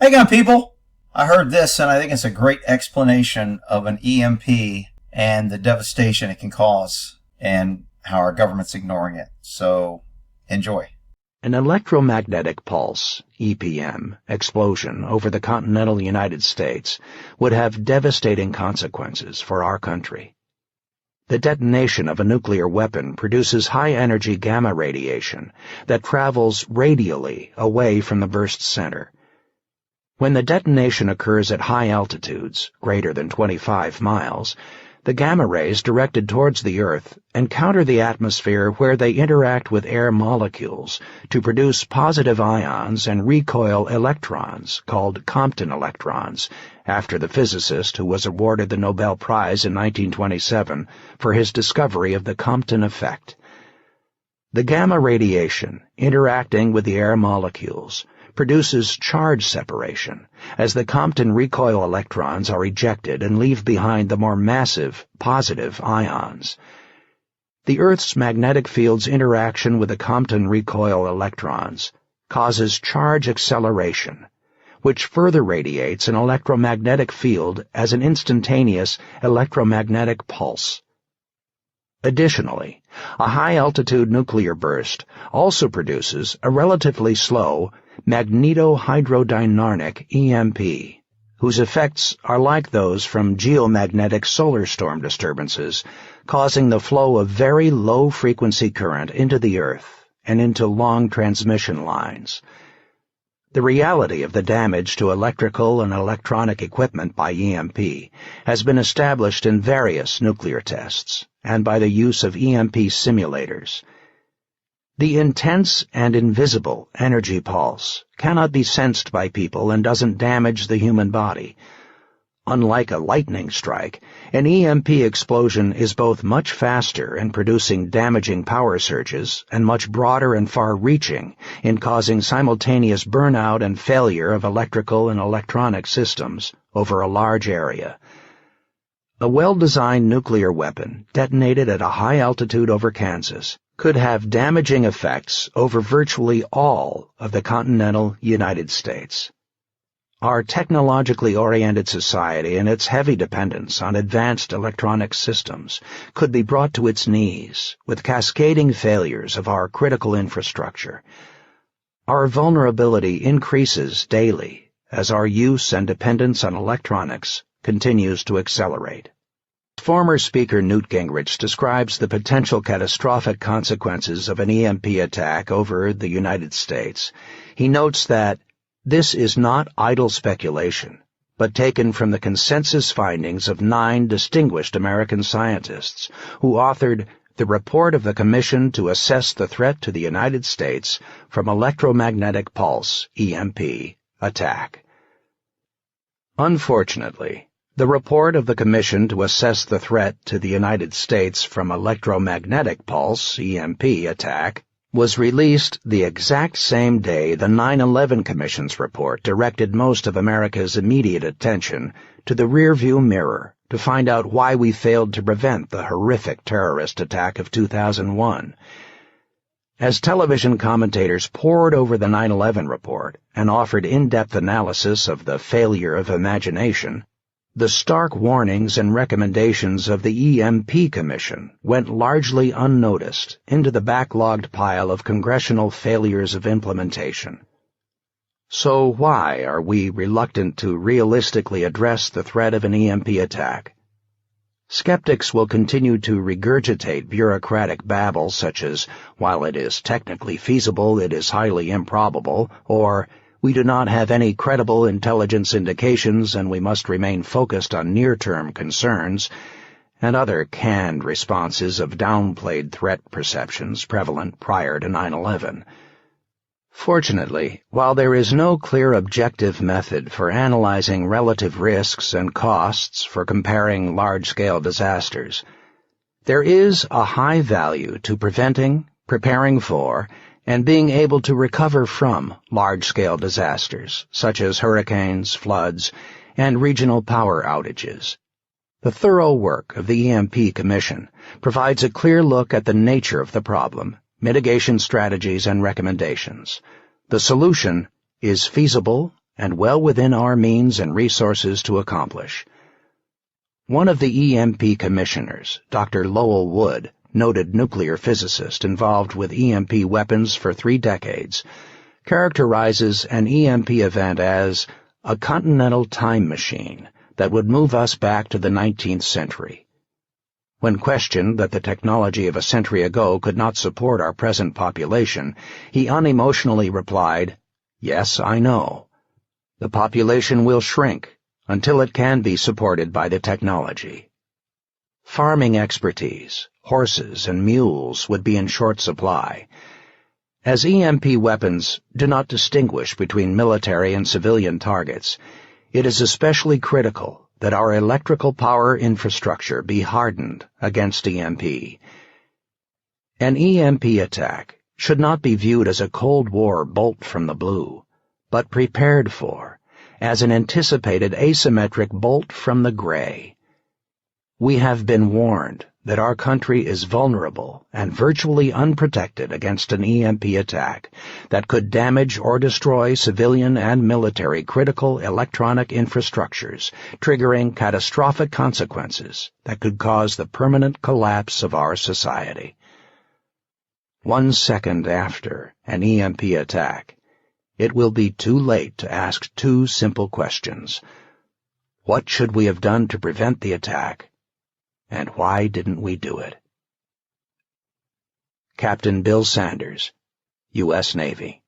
Hey again, people. I heard this and I think it's a great explanation of an EMP and the devastation it can cause and how our government's ignoring it. So, enjoy. An electromagnetic pulse, EPM, explosion over the continental United States would have devastating consequences for our country. The detonation of a nuclear weapon produces high-energy gamma radiation that travels radially away from the burst center. When the detonation occurs at high altitudes, greater than 25 miles, the gamma rays directed towards the Earth encounter the atmosphere where they interact with air molecules to produce positive ions and recoil electrons, called Compton electrons, after the physicist who was awarded the Nobel Prize in 1927 for his discovery of the Compton effect. The gamma radiation, interacting with the air molecules, produces charge separation, as the Compton recoil electrons are ejected and leave behind the more massive, positive ions. The Earth's magnetic field's interaction with the Compton recoil electrons causes charge acceleration, which further radiates an electromagnetic field as an instantaneous electromagnetic pulse. Additionally, a high-altitude nuclear burst also produces a relatively slow magnetohydrodynamic EMP, whose effects are like those from geomagnetic solar storm disturbances, causing the flow of very low-frequency current into the Earth and into long transmission lines. The reality of the damage to electrical and electronic equipment by EMP has been established in various nuclear tests and by the use of EMP simulators. The intense and invisible energy pulse cannot be sensed by people and doesn't damage the human body. Unlike a lightning strike, an EMP explosion is both much faster in producing damaging power surges and much broader and far-reaching in causing simultaneous burnout and failure of electrical and electronic systems over a large area. A well-designed nuclear weapon detonated at a high altitude over Kansas could have damaging effects over virtually all of the continental United States. Our technologically oriented society and its heavy dependence on advanced electronic systems could be brought to its knees with cascading failures of our critical infrastructure. Our vulnerability increases daily as our use and dependence on electronics continues to accelerate. Former Speaker Newt Gingrich describes the potential catastrophic consequences of an EMP attack over the United States. He notes that this is not idle speculation, but taken from the consensus findings of 9 distinguished American scientists who authored the report of the Commission to Assess the Threat to the United States from Electromagnetic Pulse, EMP, Attack. Unfortunately, the report of the Commission to Assess the Threat to the United States from Electromagnetic Pulse, EMP, Attack was released the exact same day the 9/11 Commission's report directed most of America's immediate attention to the rearview mirror to find out why we failed to prevent the horrific terrorist attack of 2001. As television commentators pored over the 9/11 report and offered in-depth analysis of the failure of imagination, the stark warnings and recommendations of the EMP Commission went largely unnoticed into the backlogged pile of congressional failures of implementation. So why are we reluctant to realistically address the threat of an EMP attack? Skeptics will continue to regurgitate bureaucratic babble such as, while it is technically feasible, it is highly improbable, or we do not have any credible intelligence indications and we must remain focused on near-term concerns, and other canned responses of downplayed threat perceptions prevalent prior to 9/11. Fortunately, while there is no clear objective method for analyzing relative risks and costs for comparing large-scale disasters, there is a high value to preventing, preparing for, and being able to recover from large-scale disasters, such as hurricanes, floods, and regional power outages. The thorough work of the EMP Commission provides a clear look at the nature of the problem, mitigation strategies, and recommendations. The solution is feasible and well within our means and resources to accomplish. One of the EMP commissioners, Dr. Lowell Wood, noted nuclear physicist involved with EMP weapons for 3 decades, characterizes an EMP event as a continental time machine that would move us back to the 19th century. When questioned that the technology of a century ago could not support our present population, he unemotionally replied, "Yes, I know. The population will shrink until it can be supported by the technology." Farming expertise, horses and mules would be in short supply. As EMP weapons do not distinguish between military and civilian targets, it is especially critical that our electrical power infrastructure be hardened against EMP. An EMP attack should not be viewed as a Cold War bolt from the blue, but prepared for, as an anticipated asymmetric bolt from the gray. We have been warned that our country is vulnerable and virtually unprotected against an EMP attack that could damage or destroy civilian and military critical electronic infrastructures, triggering catastrophic consequences that could cause the permanent collapse of our society. 1 second after an EMP attack, it will be too late to ask 2 simple questions. What should we have done to prevent the attack? And why didn't we do it? Captain Bill Sanders, U.S. Navy.